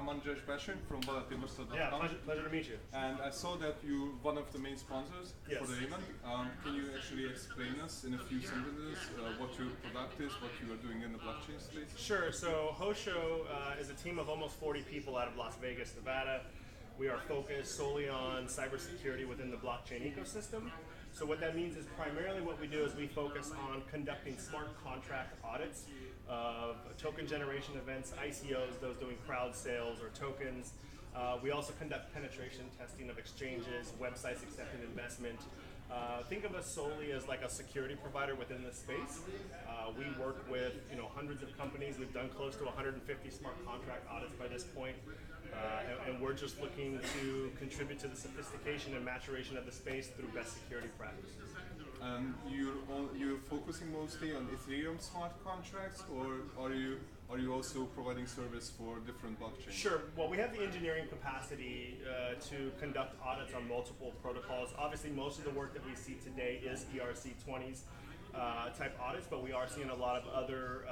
I'm Andrzej Bashir from volatilmaster.com. Yeah, pleasure to meet you. And I saw that you're one of the main sponsors Yes. for the event. Can you actually explain us in a few sentences what your product is, what you are doing in the blockchain space? Sure. So Hosho is a team of almost 40 people out of Las Vegas, Nevada. We are focused solely on cybersecurity within the blockchain ecosystem. So what that means is primarily what we do is we focus on conducting smart contract audits of token generation events, ICOs, those doing crowd sales or tokens. We also conduct penetration testing of exchanges, websites accepting investment. Think of us solely as like a security provider within this space. We work with hundreds of companies. We've done close to 150 smart contract audits by this point. And we're just looking to contribute to the sophistication and maturation of the space through best security practices. You're focusing mostly on Ethereum smart contracts, or are you also providing service for different blockchains? Sure. Well, we have the engineering capacity to conduct audits on multiple protocols. Obviously, most of the work that we see today is ERC-20s. Type audits, but we are seeing a lot of other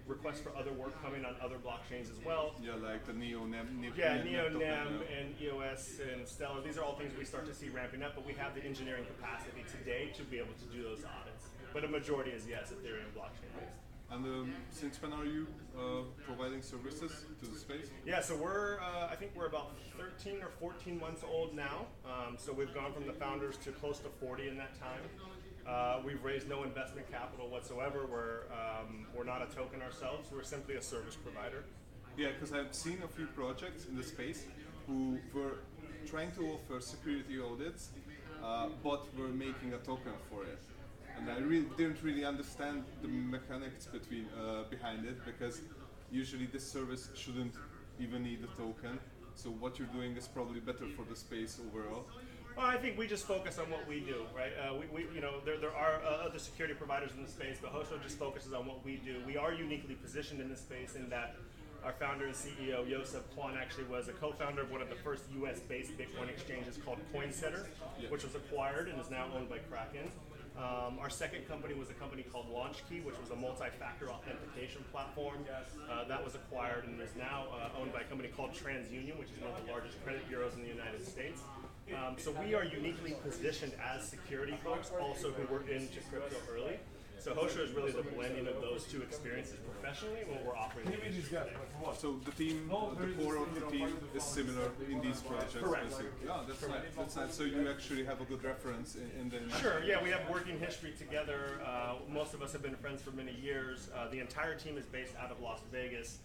requests for other work coming on other blockchains as well. Yeah, like the NEO-NEM. Yeah, NEO-NEM and EOS and Stellar. These are all things we start to see ramping up, but we have the engineering capacity today to be able to do those audits. But a majority is, yes, Ethereum blockchain based. And since when are you providing services to the space? Yeah, so I think we're about 13 or 14 months old now. So we've gone from the founders to close to 40 in that time. We've raised no investment capital whatsoever. We're not a token ourselves. We're simply a service provider. Yeah, because I've seen a few projects in the space who were trying to offer security audits, but were making a token for it. And I didn't really understand the mechanics behind it, because usually this service shouldn't even need a token. So what you're doing is probably better for the space overall. Well, I think we just focus on what we do, right? There are other security providers in the space, but Hosho just focuses on what we do. We are uniquely positioned in this space in that our founder and CEO, Yosef Kwan, actually was a co-founder of one of the first US-based Bitcoin exchanges called CoinCenter, which was acquired and is now owned by Kraken. Our second company was a company called LaunchKey, which was a multi-factor authentication platform that was acquired and is now owned by a company called TransUnion, which is one of the largest credit bureaus in the United States. So we are uniquely positioned as security folks, also who were into crypto early. So Hosho is really the blending of those two experiences professionally and what we're offering. So the team, the core of the team is similar in these projects. Correct. Yeah, that's nice. So you actually have a good reference in the industry. Sure, yeah, we have working history together. Most of us have been friends for many years. The entire team is based out of Las Vegas,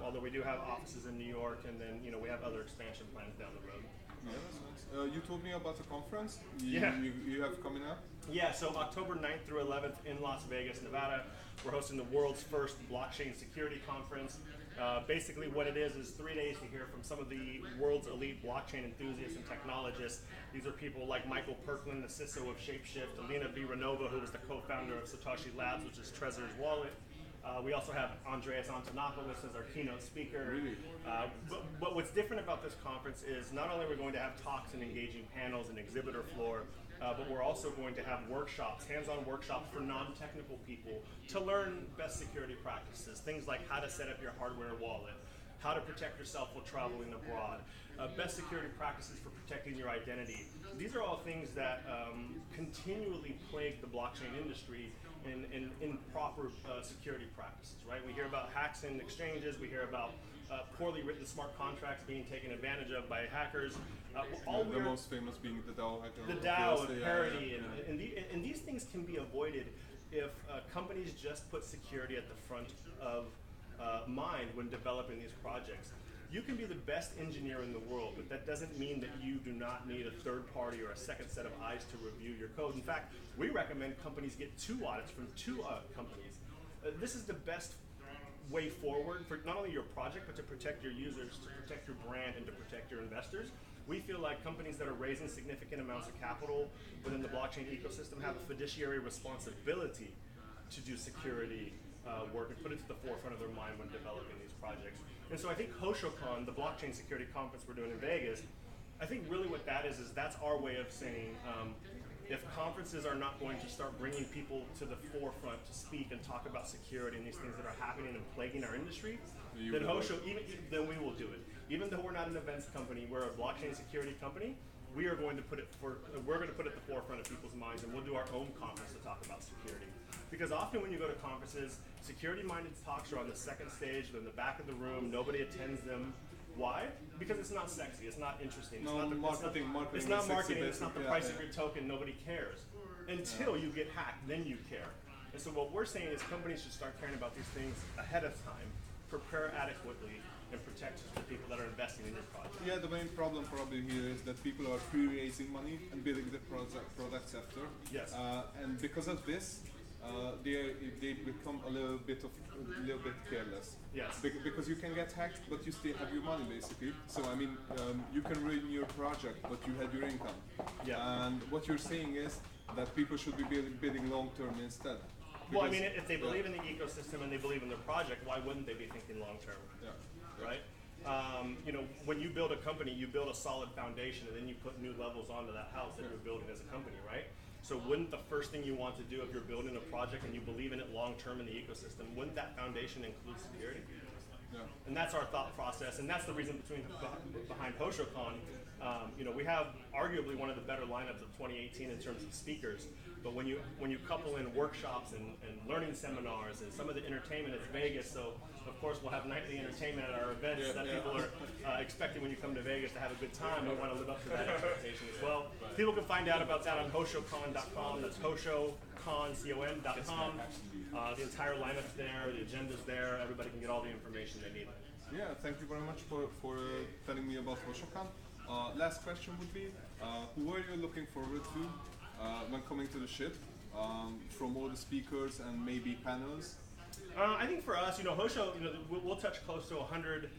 although we do have offices in New York, and then we have other expansion plans down the road. Yeah, that's nice. You told me about the conference you have coming up? Yeah, so October 9th through 11th in Las Vegas, Nevada, we're hosting the world's first blockchain security conference. Basically what it is 3 days to hear from some of the world's elite blockchain enthusiasts and technologists. These are people like Michael Perklin, the CISO of Shapeshift, Alina Viranova, who was the co-founder of Satoshi Labs, which is Trezor's wallet. We also have Andreas Antonopoulos as our keynote speaker. Really? But what's different about this conference is not only are we going to have talks and engaging panels and exhibitor floor, but we're also going to have workshops, hands-on workshops for non-technical people to learn best security practices, things like how to set up your hardware wallet, how to protect yourself while traveling abroad, best security practices for protecting your identity. These are all things that continually plague the blockchain industry in improper security practices, right? We hear about hacks in exchanges, we hear about poorly written smart contracts being taken advantage of by hackers. The most famous being the DAO hacker. The DAO and parity, and these things can be avoided if companies just put security at the front of mind when developing these projects. You can be the best engineer in the world, but that doesn't mean that you do not need a third party or a second set of eyes to review your code. In fact, we recommend companies get 2 audits from 2 companies. This is the best way forward for not only your project, but to protect your users, to protect your brand, and to protect your investors. We feel like companies that are raising significant amounts of capital within the blockchain ecosystem have a fiduciary responsibility to do security work and put it to the forefront of their mind when developing these projects. And so I think HoshoCon, the blockchain security conference we're doing in Vegas, I think really what that is that's our way of saying if conferences are not going to start bringing people to the forefront to speak and talk about security and these things that are happening and plaguing our industry, then Hosho, then we will do it. even though we're not an events company, we're a blockchain security company. We are going to put it at the forefront of people's minds, and we'll do our own conference to talk about security. Because often when you go to conferences, security-minded talks are on the second stage, they're in the back of the room, nobody attends them. Why? Because it's not sexy, it's not interesting. It's not marketing. It's not marketing, it's not the price of your token, nobody cares. Until you get hacked, then you care. And so what we're saying is companies should start caring about these things ahead of time, prepare adequately, and protect the people that are investing in your project. Yeah, the main problem probably here is that people are pre-raising money and building the products after. Yes. And because of this, they become a little bit careless. Yes. Because you can get hacked, but you still have your money basically. So I mean, you can ruin your project, but you had your income. Yeah. And what you're saying is that people should be building long term instead. Well, I mean, if they believe in the ecosystem and they believe in their project, why wouldn't they be thinking long term? Yeah. Right? You know, when you build a company, you build a solid foundation, and then you put new levels onto that house that you're building as a company, right? So wouldn't the first thing you want to do if you're building a project and you believe in it long term in the ecosystem, wouldn't that foundation include security? Yeah. And that's our thought process, and that's the reason behind HoshoCon. You know, we have arguably one of the better lineups of 2018 in terms of speakers. But when you couple in workshops and learning seminars and some of the entertainment, it's Vegas, so of course we'll have nightly entertainment at our events that people are expecting when you come to Vegas to have a good time. We want to live up to that expectation as well. People can find out about that on HoshoCon.com. That's HoshoCon.com. The entire lineup's there, the agenda's there. Everybody can get all the information they need. Yeah, thank you very much for telling me about HoshoCon. Last question would be, who are you looking forward to when coming to the ship, from all the speakers and maybe panels? I think for us, you know, Hosho, you know, we'll touch close to 100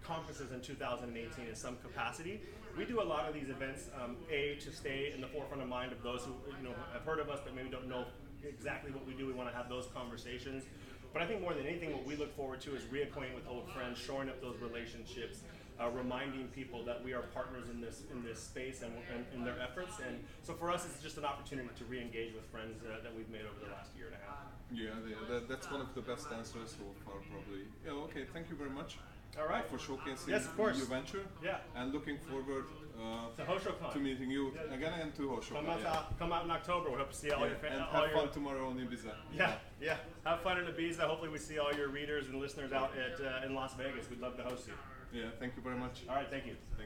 conferences in 2018 in some capacity. We do a lot of these events, to stay in the forefront of mind of those who, you know, have heard of us but maybe don't know exactly what we do. We want to have those conversations. But I think more than anything, what we look forward to is reacquainting with old friends, shoring up those relationships, reminding people that we are partners in this space and in their efforts. And so for us, it's just an opportunity to re-engage with friends that we've made over the last year and a half. Yeah, that's one of the best answers so far, probably. Yeah, okay, thank you very much. All right. For showcasing yes, of course. your venture. Yeah. And looking forward to HoshoCon. To meeting you again and to HoshoCon. Come out in October. We hope to see all your fans. And have fun tomorrow on Ibiza. Yeah. Have fun in Ibiza. Hopefully we see all your readers and listeners out in Las Vegas. We'd love to host you. Yeah, thank you very much. All right, thank you. Thank you.